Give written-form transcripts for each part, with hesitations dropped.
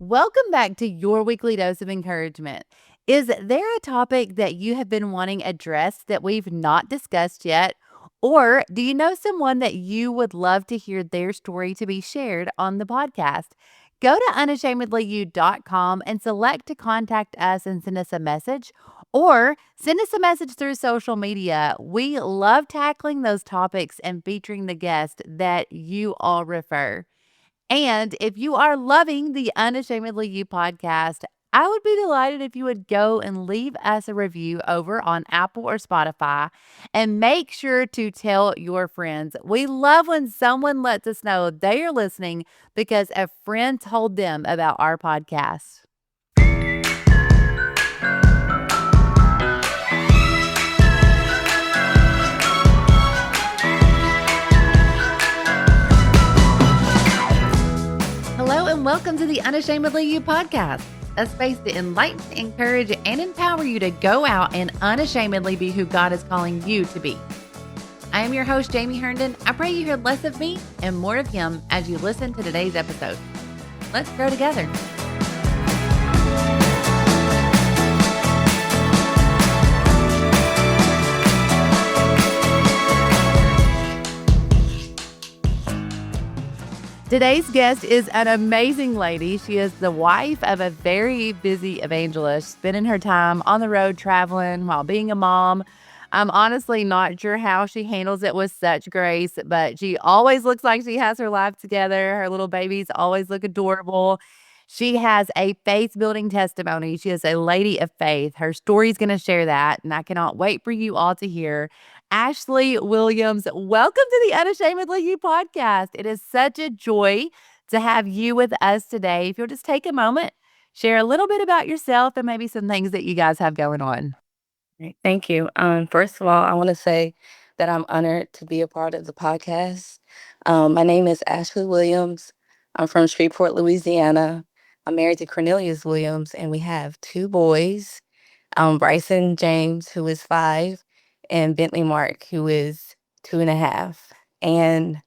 Welcome back to your weekly dose of encouragement. Is there a topic that you have been wanting addressed that we've not discussed yet? Or do you know someone that you would love to hear their story to be shared on the podcast? Go to unashamedlyyou.com and select to contact us and send us a message or send us a message through social media. We love tackling those topics and featuring the guest that you all refer. And if you are loving the Unashamedly You podcast, I would be delighted if you would go and leave us a review over on Apple or Spotify and make sure to tell your friends. We love when someone lets us know they are listening because a friend told them about our podcast. Hello, and welcome to the Unashamedly You podcast, a space to enlighten, encourage, and empower you to go out and unashamedly be who God is calling you to be. I am your host, Jamie Herndon. I pray you hear less of me and more of Him as you listen to today's episode. Let's grow together. Today's guest is an amazing lady. She is the wife of a very busy evangelist, spending her time on the road traveling while being a mom. I'm honestly not sure how she handles it with such grace, but she always looks like she has her life together. Her little babies always look adorable. She has a faith building testimony. She is a lady of faith. Her story is going to share that, and I cannot wait for you all to hear. Ashley Williams, welcome to the Unashamedly You podcast. It is such a joy to have you with us today. If you'll just take a moment, share a little bit about yourself and maybe some things that you guys have going on. Right, thank you. First of all, I want to say that I'm honored to be a part of the podcast. My name is Ashley Williams. I'm from Shreveport, Louisiana. I'm married to Cornelius Williams, and we have two boys, Bryson James, who is 5, and Bentley Mark, who is 2.5. And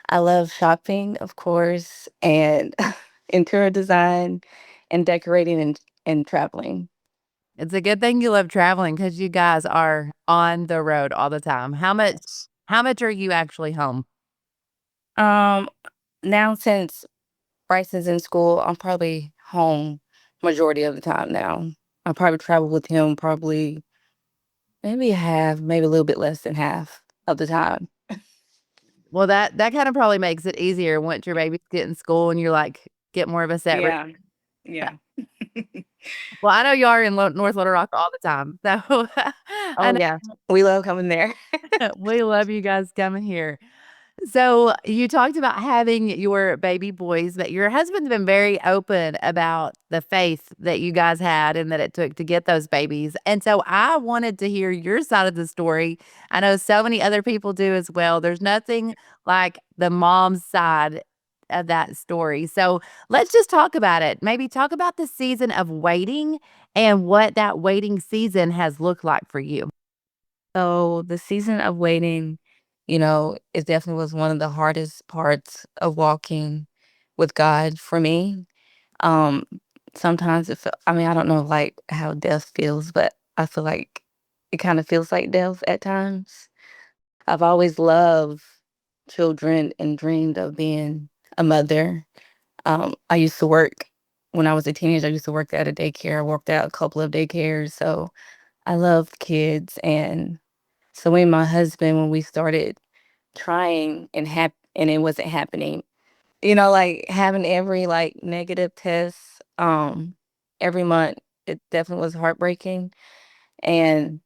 I love shopping, of course, and interior design and decorating and traveling. It's a good thing you love traveling because you guys are on the road all the time. How much are you actually home? Um, Now since Bryson's in school, I'm probably home majority of the time now. I probably travel with him probably maybe half, maybe a little bit less than half of the time. Well, that kind of probably makes it easier once your babies get in school and you're like, get more of a set routine. Yeah. Yeah. Well, I know you are in North Little Rock all the time. So Oh I yeah. We love coming there. know we love you guys coming here. So you talked about having your baby boys, but your husband's been very open about the faith that you guys had and that it took to get those babies. And so I wanted to hear your side of the story. I know so many other people do as well. There's nothing like the mom's side of that story. So let's just talk about it. Maybe talk about the season of waiting and what that waiting season has looked like for you. So the season of waiting, it definitely was one of the hardest parts of walking with God for me. Um, Sometimes it felt, I mean, I don't know like how death feels, but I feel like it kind of feels like death at times. I've always loved children and dreamed of being a mother. I used to work when I was a teenager. I used to work at a daycare. I worked at a couple of daycares, so I love kids. And so my husband, when we started trying and it wasn't happening, like having every like negative test, every month, it definitely was heartbreaking. And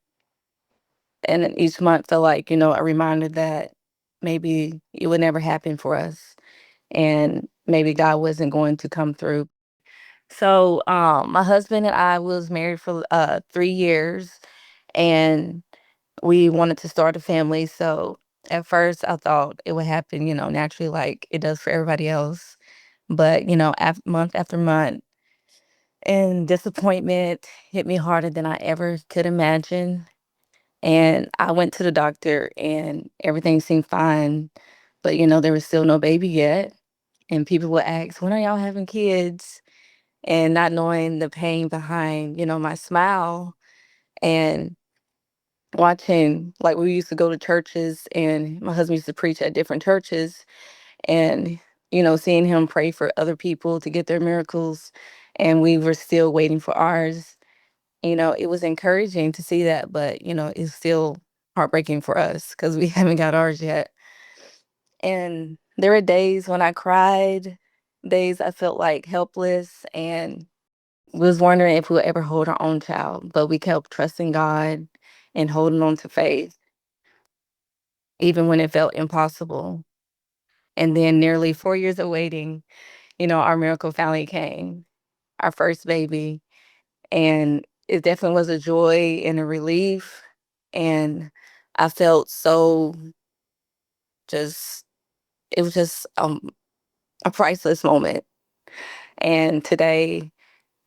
then each month felt like, a reminder that maybe it would never happen for us and maybe God wasn't going to come through. So my husband and I was married for 3 years, and we wanted to start a family. So at first I thought it would happen, naturally like it does for everybody else. But, month after month, and disappointment hit me harder than I ever could imagine. And I went to the doctor and everything seemed fine, but there was still no baby yet. And people would ask, when are y'all having kids? and not knowing the pain behind, my smile, and watching, like, we used to go to churches and my husband used to preach at different churches, and, seeing him pray for other people to get their miracles, and we were still waiting for ours. It was encouraging to see that, but, it's still heartbreaking for us because we haven't got ours yet. And there were days when I cried, days I felt like helpless and was wondering if we would ever hold our own child, but we kept trusting God and holding on to faith, even when it felt impossible. And then nearly 4 years of waiting, our miracle finally came, our first baby. And it definitely was a joy and a relief. And I felt so just, it was just a priceless moment. And today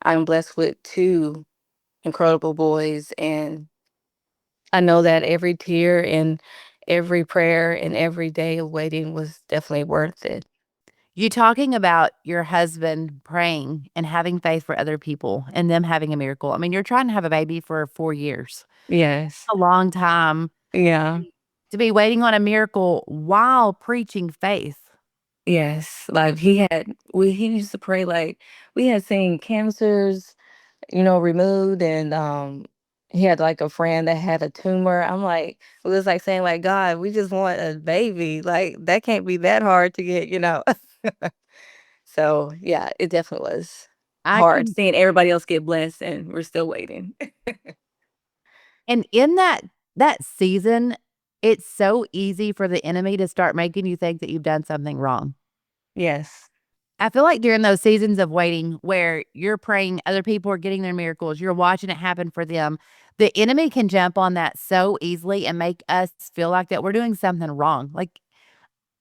I'm blessed with two incredible boys. And I know that every tear and every prayer and every day of waiting was definitely worth it. You talking about your husband praying and having faith for other people and them having a miracle. I mean, you're trying to have a baby for 4 years. Yes. A long time Yeah. to be waiting on a miracle while preaching faith. Yes. Like he used to pray, like, we had seen cancers, removed, and he had like a friend that had a tumor. I'm like, it was like saying, like, God, we just want a baby. Like, that can't be that hard to get. So yeah, it definitely was I hard can seeing everybody else get blessed and we're still waiting. and in that season, it's so easy for the enemy to start making you think that you've done something wrong. Yes. I feel like during those seasons of waiting where you're praying, other people are getting their miracles, you're watching it happen for them, the enemy can jump on that so easily and make us feel like that we're doing something wrong. Like,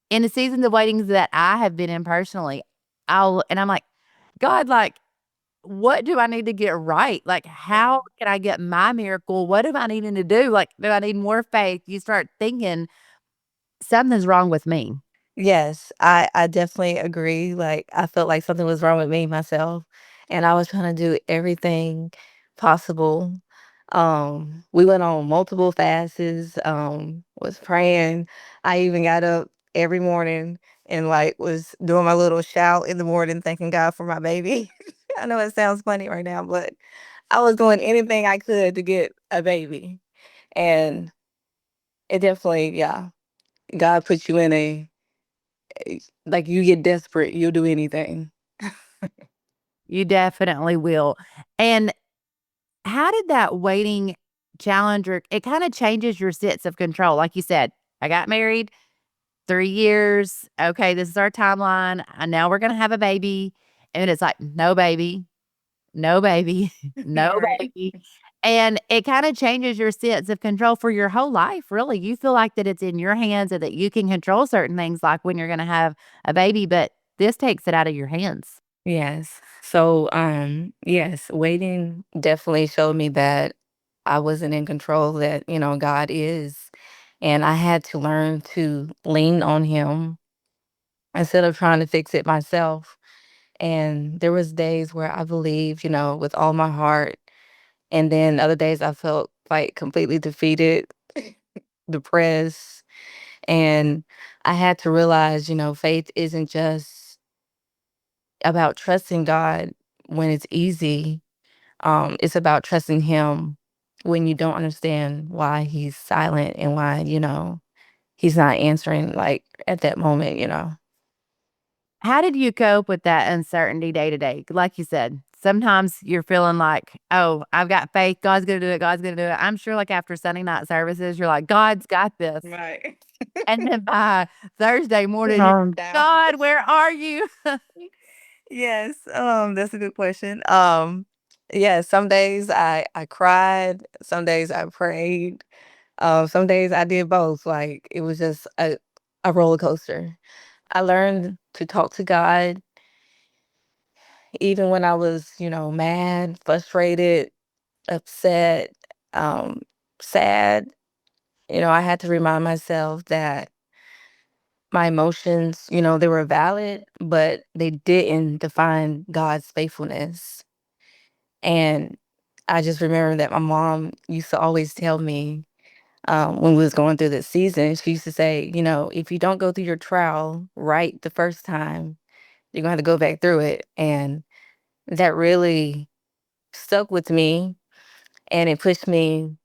in the seasons of waitings that I have been in personally, I'm like, "God, like, what do I need to get right? Like, how can I get my miracle? What am I needing to do? Like, do I need more faith?" You start thinking, "Something's wrong with me." Yes, I definitely agree. Like, I felt like something was wrong with me myself, and I was trying to do everything possible. We went on multiple fasts, was praying. I even got up every morning and, like, was doing my little shout in the morning, thanking God for my baby. I know it sounds funny right now, but I was doing anything I could to get a baby. And it definitely, yeah, God puts you in like, you get desperate, you'll do anything. You definitely will. And how did that waiting challenge or it kinda changes your sense of control? Like you said, I got married, 3 years, okay, this is our timeline, now we're gonna have a baby, and it's like, "No baby, no baby, no Right. baby," and it kinda changes your sense of control for your whole life, really. You feel like that it's in your hands and that you can control certain things, like when you're gonna have a baby, but this takes it out of your hands. Yes. So, yes, waiting definitely showed me that I wasn't in control, that, God is. And I had to learn to lean on him instead of trying to fix it myself. And there was days where I believed, with all my heart. And then other days I felt like completely defeated, depressed. And I had to realize, faith isn't just about trusting God when it's easy. It's about trusting Him when you don't understand why He's silent and why, He's not answering, like, at that moment. How did you cope with that uncertainty day to day? Like you said, sometimes you're feeling like, "Oh, I've got faith. God's gonna do it. God's gonna do it." I'm sure, like, after Sunday night services, you're like, "God's got this." Right. And then by Thursday morning, you're, Calm down. "God, where are you?" Yes, that's a good question. Yeah, some days I cried, some days I prayed, some days I did both. Like, it was just a roller coaster. I learned to talk to God even when I was, mad, frustrated, upset, um, sad. I had to remind myself that my emotions, they were valid, but they didn't define God's faithfulness. And I just remember that my mom used to always tell me, when we was going through this season, she used to say, if you don't go through your trial right the first time, you're gonna have to go back through it. And that really stuck with me, and it pushed me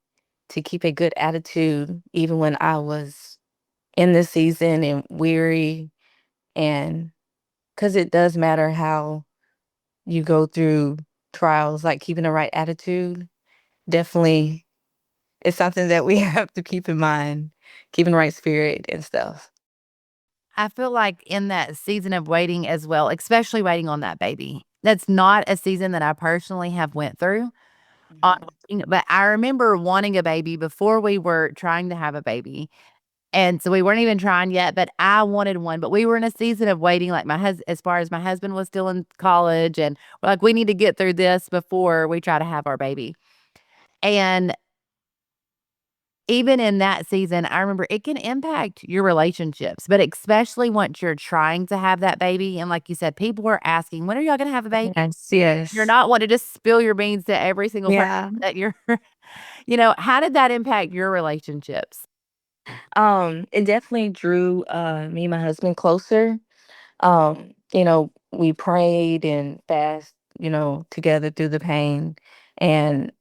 to keep a good attitude even when I was in this season and weary. And because it does matter how you go through trials, like keeping the right attitude definitely is something that we have to keep in mind, keeping the right spirit and stuff. I feel like in that season of waiting as well, especially waiting on that baby, that's not a season that I personally have went through on Mhm. waiting, but I remember wanting a baby before we were trying to have a baby, and so we weren't even trying yet, but I wanted one, but we were in a season of waiting, like, as far as my husband was still in college, and we're like, "We need to get through this before we try to have our baby," and even in that season, I remember it can impact your relationships, but especially once you're trying to have that baby, and like you said, people were asking, "When are y'all gonna have a baby?" Yes, You're yes. not wanting to just spill your beans to every single person Yeah. that you're how did that impact your relationships? It definitely drew me and my husband closer. We prayed and fast, together through the pain. And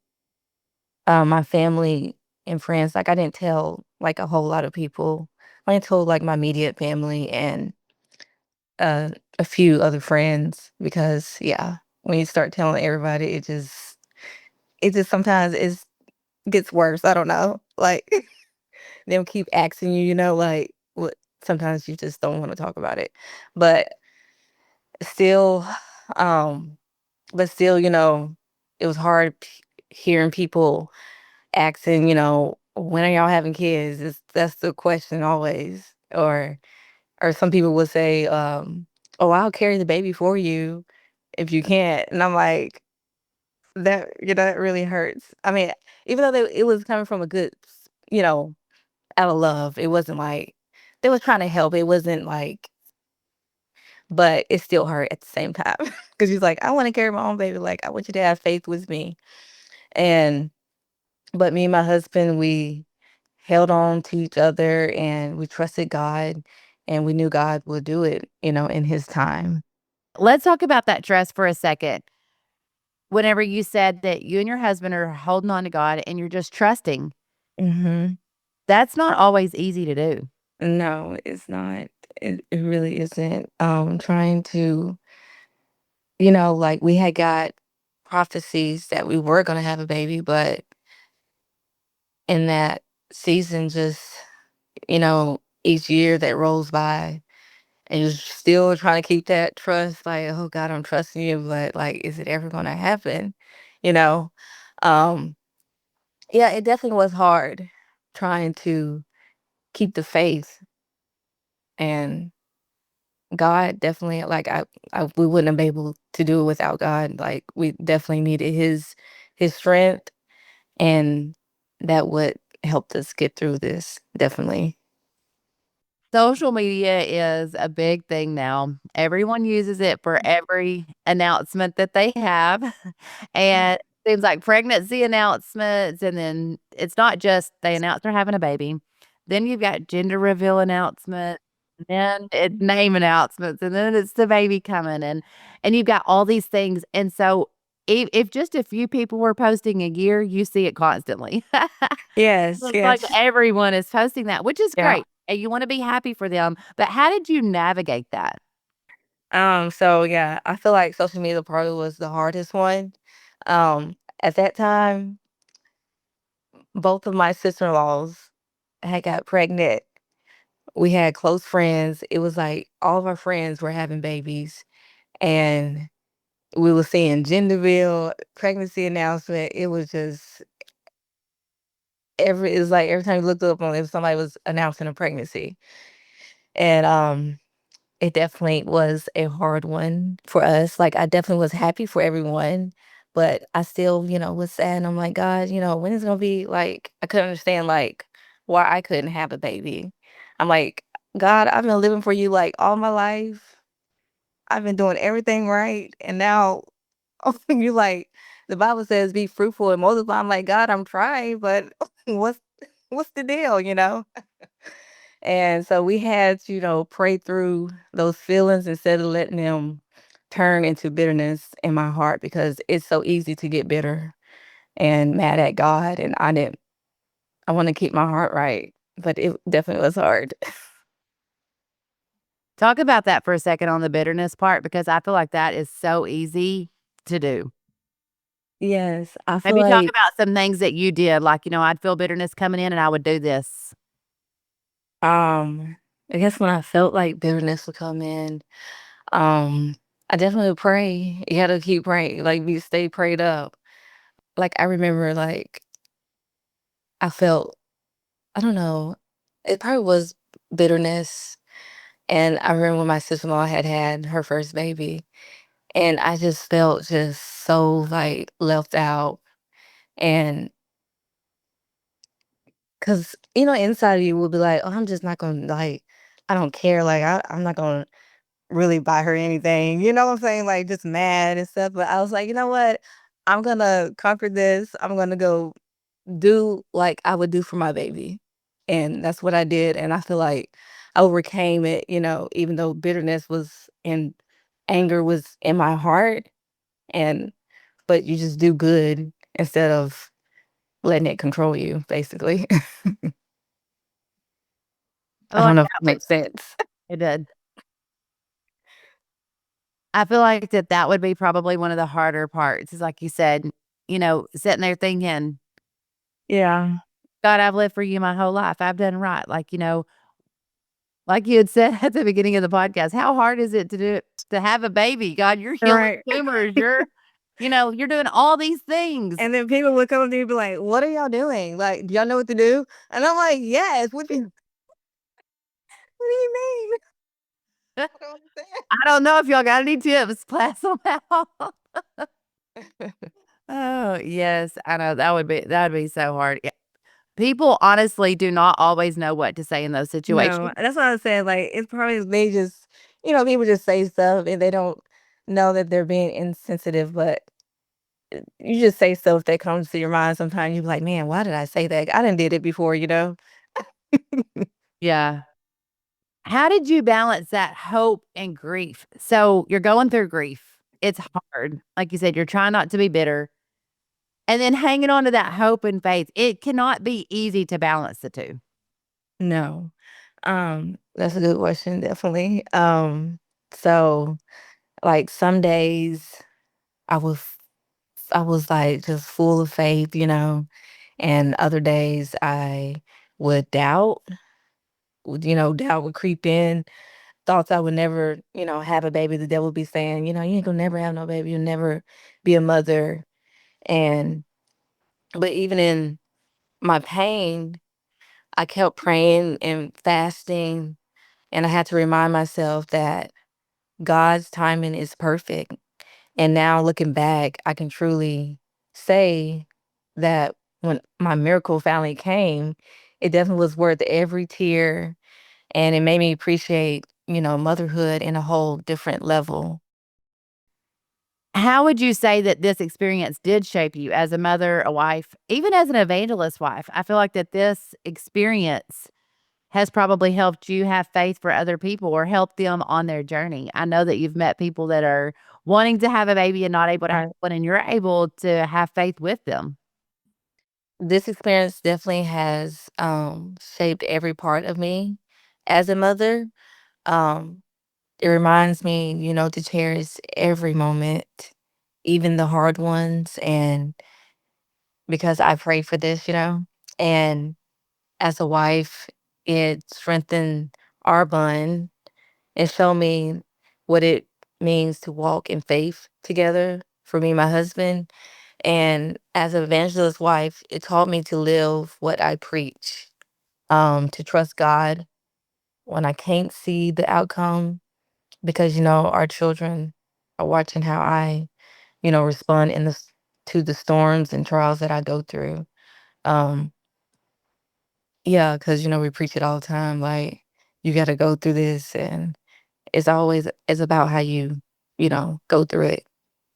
my family and friends, like I didn't tell like a whole lot of people. I only told like my immediate family and uh a few other friends because yeah, when you start telling everybody, it just sometimes gets worse. I don't know. Like they'll keep asking you, like what sometimes you just don't want to talk about it. But still, um, but still, it was hard hearing people asking, when are y'all having kids? That's the question always. Or some people would say, oh, I'll carry the baby for you if you can't. And I'm like, that really hurts. I mean, even though it was coming from a good, you know, out of love, it wasn't like they was trying to help. It wasn't like, but it still hurt at the same time because he's like, I want to carry my own baby. Like, I want you to have faith with me. And, but me and my husband, we held on to each other and we trusted God and we knew God would do it, in his time. Let's talk about that trust for a second. Whenever you said that you and your husband are holding on to God and you're just trusting, Hmm. that's not always easy to do. No, it's not. It really isn't. Trying to, like we had got prophecies that we were going to have a baby, but in that season, just, each year that rolls by, and you're still trying to keep that trust, like, oh God, I'm trusting you, but like, is it ever going to happen? You know? Um, yeah, it definitely was hard trying to keep the faith, and God definitely, like, we wouldn't have been able to do it without God. Like, we definitely needed his strength, and that would helped us get through this, definitely. Social media is a big thing now. Everyone uses it for every announcement that they have, and seems like pregnancy announcements, and then it's not just they announce they're having a baby. Then you've got gender reveal announcement, then it's name announcements, and then it's the baby coming, and you've got all these things, and so if just a few people were posting a year, you see it constantly. Yes, Looks like yes. everyone is posting that, which is Yeah. great, and you wanna be happy for them, but how did you navigate that? So yeah, I feel like social media probably was the hardest one. At that time, both of my sister-in-laws had got pregnant. We had close friends. It was like all of our friends were having babies, and we were seeing gender reveal, pregnancy announcement. It was just it was like every time you looked up on it, somebody was announcing a pregnancy. And it definitely was a hard one for us. Like, I definitely was happy for everyone, but I still, was sad. And I'm like, God, when is it gonna be like I couldn't understand like why I couldn't have a baby. I'm like, God, I've been living for you like all my life. I've been doing everything right. And now you like the Bible says be fruitful and multiply. I'm like, God, I'm trying, but what's what's the deal, you know? And so we had to, pray through those feelings instead of letting them turn into bitterness in my heart because it's so easy to get bitter and mad at God. And I want to keep my heart right, but it definitely was hard. Talk about that for a second on the bitterness part because I feel like that is so easy to do. Yes, I feel Maybe talk like about some things that you did, like, I'd feel bitterness coming in and I would do this. um I guess when I felt like bitterness would come in, I definitely would pray. You gotta keep praying, like you stay prayed up. Like I remember like I felt I don't know, it probably was bitterness. And I remember when my sister-in-law had her first baby, and I just felt just so, like, left out, and 'cause, inside of you will be like, "Oh, I'm just not gonna, like I don't care, like, I'm not gonna really buy her anything," you know what I'm saying? Like, just mad and stuff, but I was like, "You know what? I'm gonna conquer this. I'm gonna go do like I would do for my baby." And that's what I did, and I feel like I overcame it, even though bitterness was and anger was in my heart, and but you just do good instead of letting it control you, basically. I I feel don't like know if that makes sense. it did. I feel like that would be probably one of the harder parts is like you said, sitting there thinking, Yeah. God, I've lived for you my whole life. I've done right. Like you had said at the beginning of the podcast, how hard is it to have a baby? God, you're healing Right. tumors. You're doing all these things. And then people would come up to me and be like, "What are y'all doing? Like, do y'all know what to do?" And I'm like, "Yes, what do you mean?" I I don't don't know if y'all got any tips. Pass them out. understand. Oh, yes. I know that'd be so hard. Yeah. People honestly do not always know what to say in those No, situations. that's what I was saying, like, it's probably they just people just say stuff and they don't know that they're being insensitive, but you just say stuff that comes to your mind sometimes, you be like, "Man, why did I say that? I done did it before," you know? Yeah. How did you balance that hope and grief? So you're going through grief. It's hard. Like you said, you're trying not to be bitter and then hanging on to that hope and faith. It cannot be easy to balance the 2. No. That's a good question, definitely. So, like, some days I was I was, like, just full of faith, and other days I would doubt, doubt would creep in. Thoughts I would never, have a baby. The devil would be saying, "You ain't gonna never have no baby. You'll never be a mother." And but even in my pain, I kept praying and fasting, and I had to remind myself that God's timing is perfect. And now looking back, I can truly say that when my miracle finally came, it definitely was worth every tear, and it made me appreciate, motherhood in a whole different level. How would you say that this experience did shape you as a mother, a wife, even as an evangelist wife? I feel like that this experience has probably helped you have faith for other people or help them on their journey. I know that you've met people that are wanting to have a baby and not able to have Right. one, and you're able to have faith with them. This experience definitely has shaped every part of me as a mother. Um, it reminds me, to cherish every moment, even the hard ones, and because I prayed for this, and as a wife, it strengthened our bond and showed me what it means to walk in faith together for me and my husband. And as an evangelist wife, it taught me to live what I preach, to trust God when I can't see the outcome because, our children are watching how I, respond to the storms and trials that I go through. Um, yeah, because, we preach it all the time. Like, you gotta go through this, and it's about how you go through it.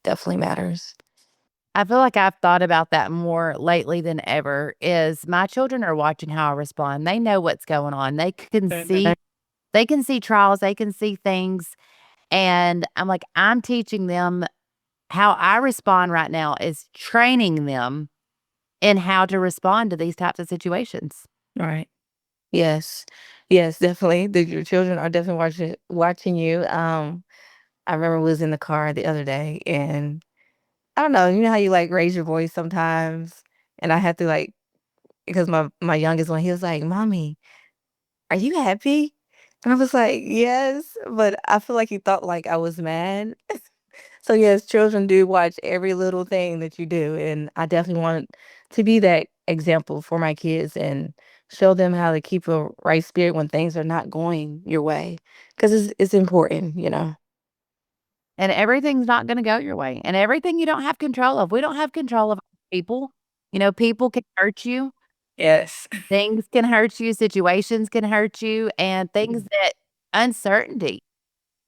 Definitely matters. I feel like I've thought about that more lately than ever is my children are watching how I respond. They know what's going on. They can see trials, they can see things, and I'm like, I'm teaching them how I respond right now is training them in how to respond to these types of situations. Right. Yes. Yes, definitely. Your children are definitely watching you. I remember we was in the car the other day, and I don't know, you know how you, like, raise your voice sometimes? And I had to, like, because my youngest one, he was like, "Mommy, are you happy?" And I was like, "Yes," but I feel like he thought, like, I was mad. So, yes, children do watch every little thing that you do, and I definitely want to be that example for my kids and show them how to keep a right spirit when things are not going your way, because it's important. And everything's not gonna go your way, and everything you don't have control of. We don't have control of people. People can hurt you, Yes. things can hurt you, situations can hurt you, and things that uncertainty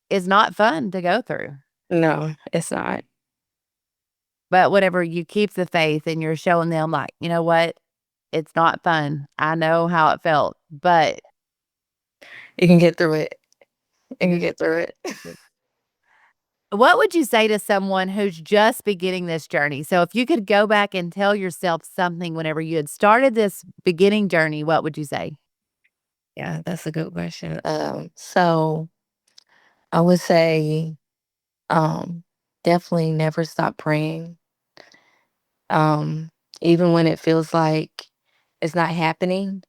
is not fun to go through. No, it's not. But whatever, you keep the faith and you're showing them, like, "You know what? It's not fun. I know how it felt, but You can get through it. You you can can." get through it. What would you say to someone who's just beginning this journey? So if you could go back and tell yourself something whenever you had started this beginning journey, what would you say? Yeah, that's a good question. So I would say, um, definitely never stop praying. Um, Even when it feels like it's not happening,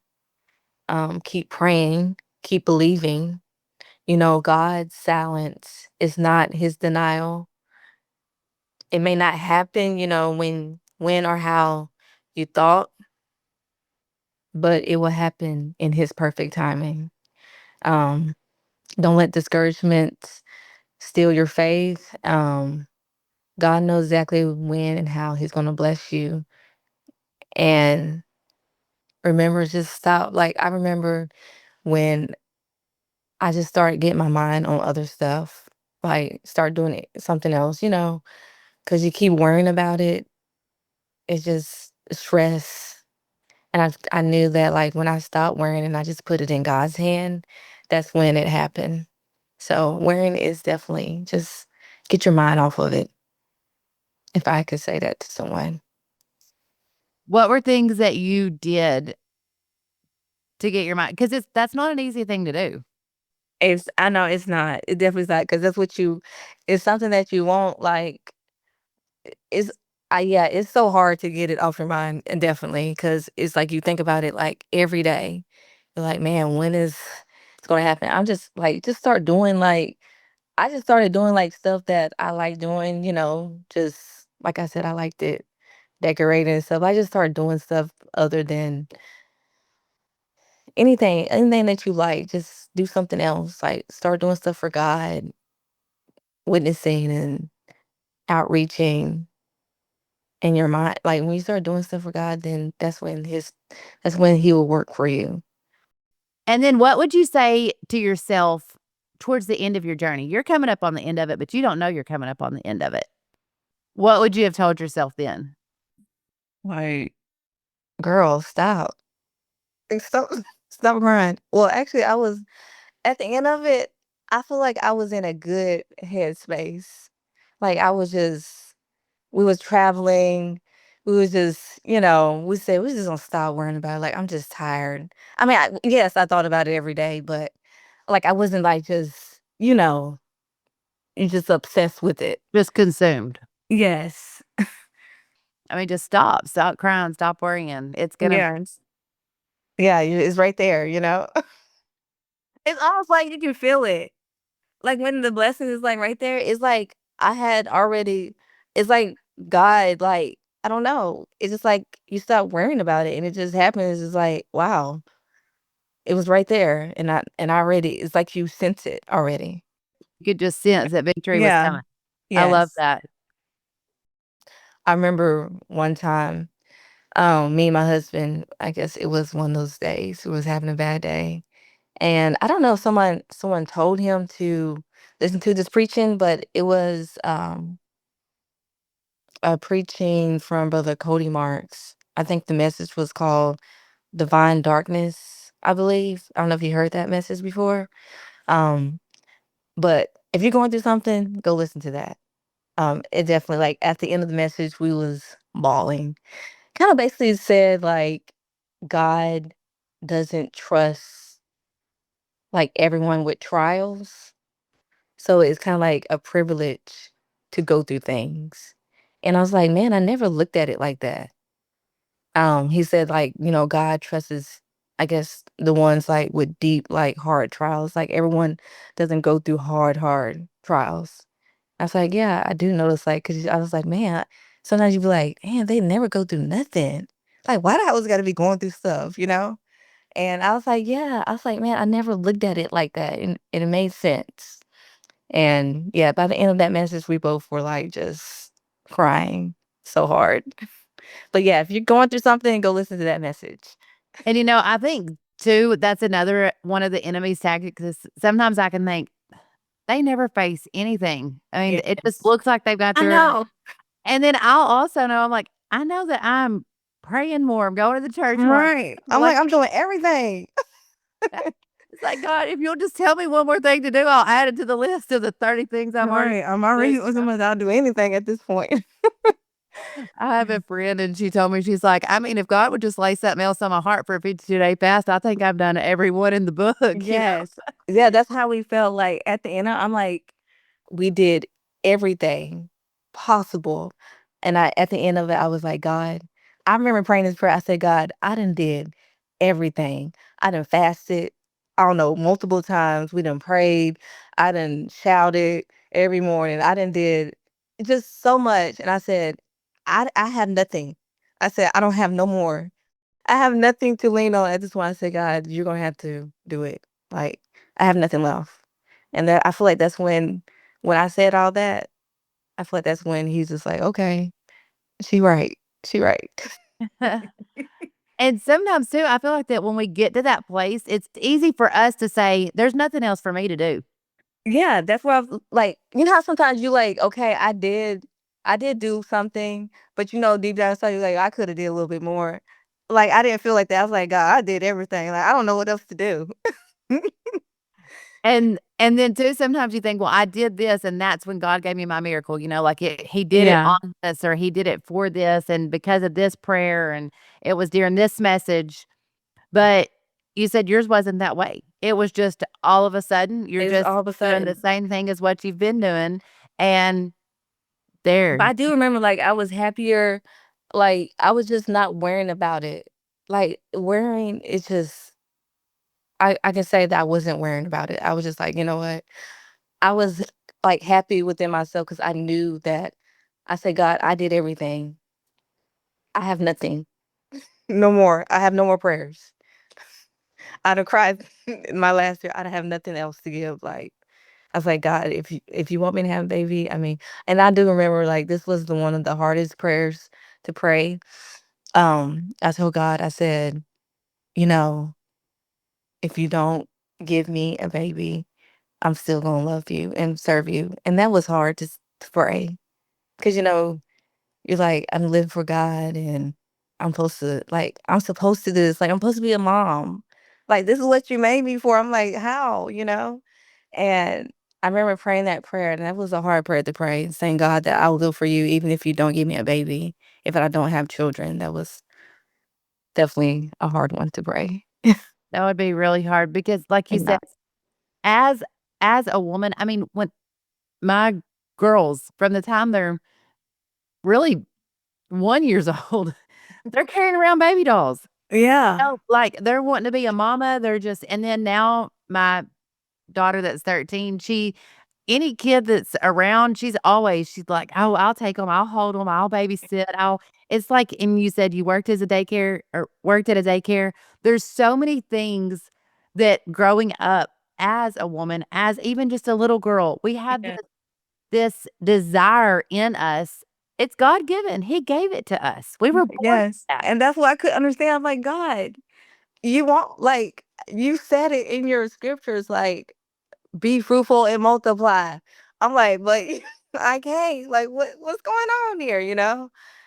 keep praying, keep believing. God's silence is not his denial. It may not happen, when or how you thought, but it will happen in his perfect timing. Um, don't let discouragement steal your faith. God knows exactly when and how he's going to bless you. And remember, just stop. Like, I remember when I just started getting my mind on other stuff, like, start doing something else, because you keep worrying about it. It's just stress. And I knew that, like, when I stopped worrying and I just put it in God's hand, that's when it happened. So worrying is definitely just get your mind off of it, if I could say that to someone. What were things that you did to get your mind? Because that's not an easy thing to do. I know it's not. It definitely is not, because that's it's something that you won't like. It's yeah, it's so hard to get it off your mind, and definitely because it's like you think about it like every day. You're like, man, when is it's gonna happen? I'm just like, just start doing like I just started doing like stuff that I like doing. Just like I said, I liked it decorating and stuff. I just started doing stuff other than anything that you like. Just do something else. Like start doing stuff for God, witnessing and outreaching in your mind. Like when you start doing stuff for God, then that's when he will work for you. And then what would you say to yourself towards the end of your journey? You're coming up on the end of it, but you don't know you're coming up on the end of it. What would you have told yourself then? Like, girl, stop. Like, stop stop crying. Well, actually I was at the end of it, I feel like I was in a good headspace. Like I was just we was traveling. We was just, we said we just gonna stop worrying about it. Like I'm just tired. I mean, yes, I thought about it every day, but like I wasn't like just, you just obsessed with it. Just consumed. Yes. I mean, just stop crying, stop worrying. It's gonna Yeah. Yeah, it's right there. It's almost like you can feel it. Like when the blessing is like right there, it's like I had already it's like God, like, I don't know. It's just like you stop worrying about it and it just happens. It's like, wow, it was right there. And I already it's like you sense it already. you could just sense that victory was Yeah. coming. I love Yes. that. I remember one time, me and my husband, I guess it was one of those days, we was having a bad day. And I don't know if someone told him to listen to this preaching, but it was, a preaching from Brother Cody Marks. I think the message was called Divine Darkness, I believe. I don't know if you heard that message before. Um, but if you're going through something, go listen to that. It definitely, like, at the end of the message, we was bawling. Kinda basically said, like, God doesn't trust, like, everyone with trials. So it's kinda like a privilege to go through things. And I was like, "Man, I never looked at it like that." He said, like, God trusts, I guess, the ones, like, with deep, like, hard trials. Like, everyone doesn't go through hard trials. I was like, "Yeah, I do notice," like, 'cause I was like, "Man," sometimes you be like, "Man, they never go through nothing. Like, why the hell gotta be going through stuff," you know? And I was like, "Yeah." I was like, "Man, I never looked at it like that," and it made sense. And, yeah, by the end of that message, we both were, like, just crying so hard. But, yeah, if you're going through something, go listen to that message. And, I think too, that's another one of the enemy's tactics is sometimes I can think, they never face anything. I mean, it just Yes. looks like they've got I their know. and then I'll also know, I'm like, I know that I'm praying more, I'm going to the church more, I'm Right. I'm like like, I'm doing everything. that. It's like, "God, if you'll just tell me one more thing to do, I'll add it to the list of the 30 things I'm already Right. I'm do," already with someone I'll do anything at this point. I have a friend, and she told me, she's like, "I mean, if God would just lay something else on my heart for a 52-day fast, I think I've done every one in the book," you know? Yes. Yeah, that's how we felt, like, at the end, I'm like, we did everything possible, and at the end of it, I was like, "God," I remember praying this prayer, I said, "God, I done did everything. I done fasted, I don't know, multiple times, we done prayed, I done shouted every morning, I done did just so much," and I said, "I have nothing." I said, "I don't have no more. I have nothing to lean on at this point." I said, "God, you're gonna have to do it. Like, I have nothing left." And that I feel like that's when I said all that, I feel like that's when he's just like, "Okay, she right. She right." And sometimes too, I feel like that when we get to that place, it's easy for us to say, "There's nothing else for me to do." Yeah, that's where I was like, you know how sometimes you like, "Okay, I did do something," but deep down inside you're like, "I coulda did a little bit more." Like, I didn't feel like that. I was like, "God, I did everything. Like, I don't know what else to do." And then too, sometimes you think, "Well, I did this, and that's when God gave me my miracle," like he did it Yeah. on this, or he did it for this, and because of this prayer, and it was during this message. But you said yours wasn't that way. It was just all of a sudden, you're It's just all of a doing the sudden. same thing as what you've been doing, and But there. I do remember, like, I was happier, like, I was just not worrying about it. Like, worrying it's just I can say that I wasn't worrying about it. I was just like, "You know what?" I was, like, happy within myself because I knew that I said, "God, I did everything. I have nothing. No more. I have no more prayers." I'd have cried in my last year. I'd have nothing else to give, like, I was like, "God, if you want me to have a baby," I mean, and I do remember, like, this was the one of the hardest prayers to pray. I told God, I said, "You know, if you don't give me a baby, I'm still gonna love you and serve you." And that was hard to pray, 'cause, you're like, "I'm living for God, and I'm supposed to do this, like, I'm supposed to be a mom. Like, this is what you made me for." I'm like, "How?" You know? And I remember praying that prayer, and that was a hard prayer to pray, saying, "God, that I will live for you even if you don't give me a baby, if I don't have children." That was definitely a hard one to pray. That would be really hard because, like you Yeah. said, as as a woman, I mean, when my girls, from the time they're really 1 years old, they're carrying around baby dolls. Yeah. Like, they're wanting to be a mama, they're just and then now my daughter that's 13, any kid that's around, she's like, "Oh, I'll take them. 'Em, I'll hold them. 'Em, I'll babysit, I'll" it's like and you said you worked at a daycare. There's so many things that growing up as a woman, as even just a little girl, we have Yeah. this desire in us. It's God-given. He gave it to us. We were born with Yes. that. And that's what I couldn't understand. I'm like, "God." you won't like you said it in your scriptures, like be fruitful and multiply. I'm like, but I can't. Like, what's going on here?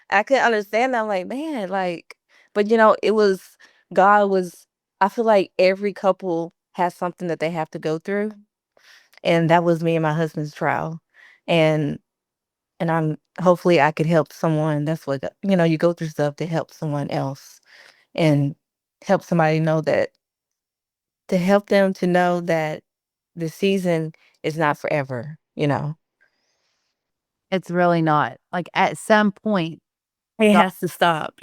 I couldn't understand that. I'm like, man, like, but it was God was. I feel like every couple has something that they have to go through, and that was me and my husband's trial, and I'm hopefully I could help someone. That's what you go through stuff to help someone else and help somebody know that to help them to know that the season is not forever. It's really not. Like, at some point, It God has to stop.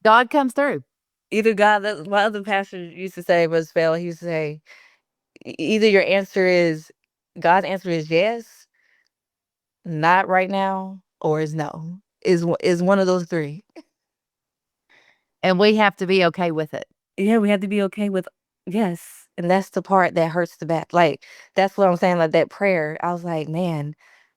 God comes through. Either God, my other pastor used to say, was Phil, he used to say, Either your answer is, God's answer is yes, not right now, or is no. Is one of those three. And we have to be okay with it. Yeah, we have to be okay with yes. And that's the part that hurts the back. Like, that's what I'm saying, like that prayer. I was like, man,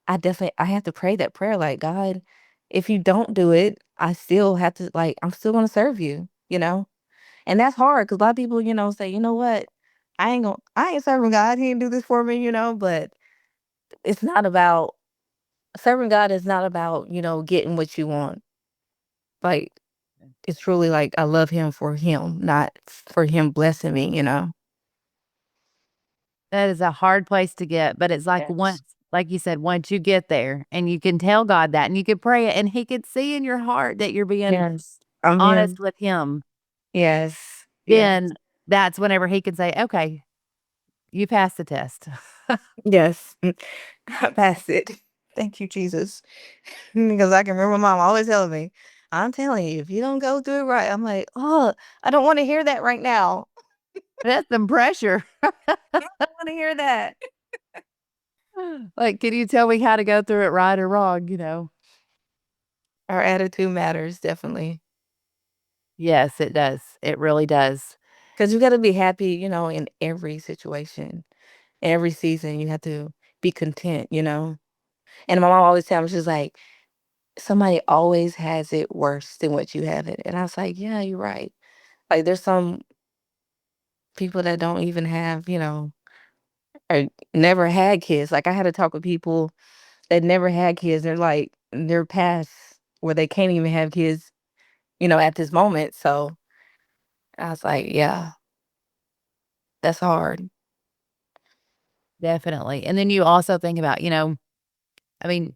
I have to pray that prayer. Like, God, if you don't do it, I still have to like I'm still gonna serve you. And that's hard because a lot of people, say, you know what? I ain't serving God. He didn't do this for me. But it's not about serving God is not about getting what you want. Like, it's truly like I love him for him, not for him blessing me. That is a hard place to get, but it's like Yes. once like you said, once you get there and you can tell God that and you can pray it and he can see in your heart that you're being Yes. I'm honest him. with him, Yes. Yes. then that's whenever he can say, "Okay, you passed the test." Yes. I passed it. Thank you, Jesus. Because I can remember mom always telling me, I'm telling you, if you don't go through it right, I'm like, oh, I don't want to hear that right now. That's some pressure. I don't want to hear that. Like, can you tell me how to go through it right or wrong? Our attitude matters, definitely. Yes, it does. It really does. Because you got to be happy in every situation, every season. You have to be content. And my mom always tells me, she's like, somebody always has it worse than what you have it. And I was like, yeah, you're right. Like, there's some people that don't even have or never had kids. Like, I had to talk with people that never had kids. They're like, they're past where they can't even have kids at this moment. So I was like, yeah, that's hard. Definitely. And then you also think about, I mean,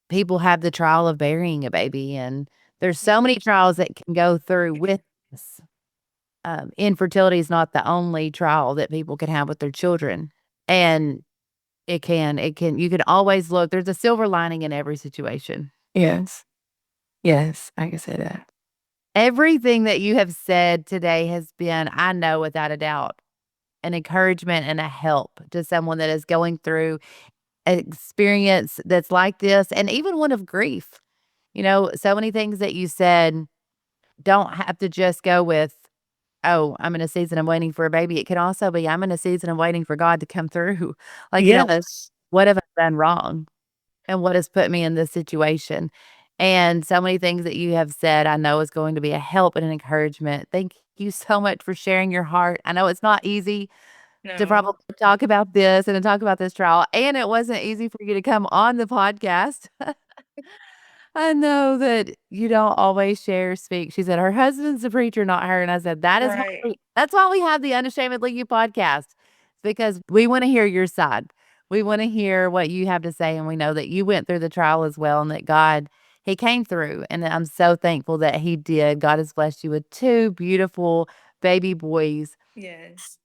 people have the trial of burying a baby, and there's so many trials that can go through with this. Infertility is not the only trial that people can have with their children, and you can always look. There's a silver lining in every situation. Yes. Yes, I can say that. Everything that you have said today has been, I know without a doubt, an encouragement and a help to someone that is going through an experience that's like this, and even one of grief. So many things that you said don't have to just go with, "Oh, I'm in a season of waiting for a baby." It can also be, "I'm in a season of waiting for God to come through." Like, Yes. what have I done wrong? And what has put me in this situation? And so many things that you have said, I know is going to be a help and an encouragement. Thank you so much for sharing your heart. I know it's not easy to No. probably talk about this and to talk about this trial, and it wasn't easy for you to come on the podcast. I know that you don't always share or speak. She said her husband's the preacher, not her, and I said, Right. that's why we have the Unashamedly You podcast. It's because we wanna hear your side. We wanna hear what you have to say, and we know that you went through the trial as well and that God, he came through, and I'm so thankful that he did. God has blessed you with 2 beautiful baby boys. Yes.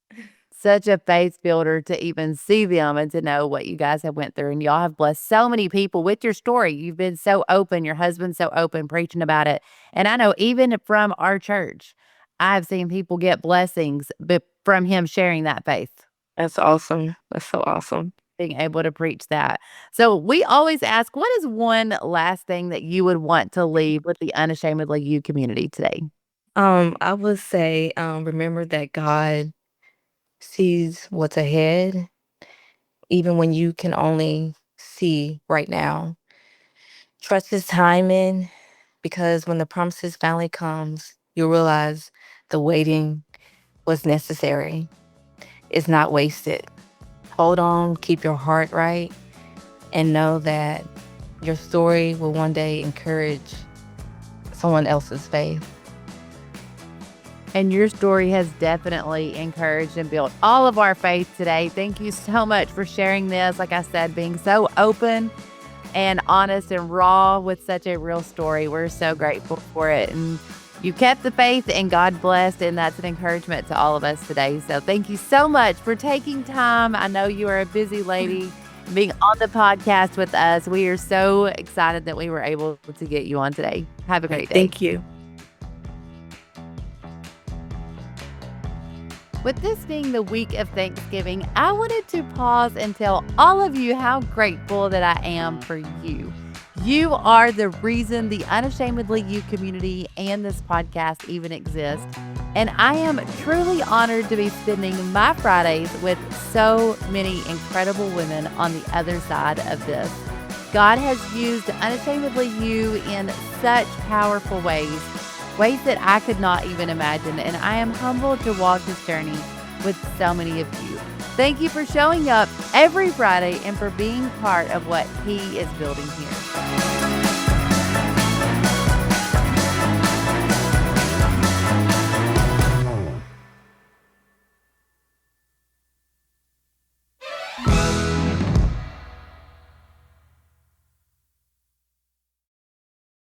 Such a faith builder to even see them and to know what you guys have went through, and y'all have blessed so many people with your story. You've been so open, your husband's so open preaching about it, and I know even from our church, I've seen people get blessings from him sharing that faith, That's awesome. That's so awesome. being able to preach that. So we always ask, what is one last thing that you would want to leave with the Unashamedly You community today? I would say, remember that God sees what's ahead, even when you can only see right now. Trust his timing because when the promises finally comes, you'll realize the waiting what's necessary. It's not wasted. Hold on, keep your heart right, and know that your story will one day encourage someone else's faith. And your story has definitely encouraged and built all of our faith today. Thank you so much for sharing this. Like I said, being so open and honest and raw with such a real story. We're so grateful for it. And you kept the faith and God blessed. And that's an encouragement to all of us today. So thank you so much for taking time. I know you are a busy lady being on the podcast with us. We are so excited that we were able to get you on today. Have a great day. Thank you. With this being the week of Thanksgiving, I wanted to pause and tell all of you how grateful that I am for you. You are the reason the Unashamedly You community and this podcast even exist. And I am truly honored to be spending my Fridays with so many incredible women on the other side of this. God has used Unashamedly You in such powerful ways that I could not even imagine. And I am humbled to walk this journey with so many of you. Thank you for showing up every Friday and for being part of what He is building here.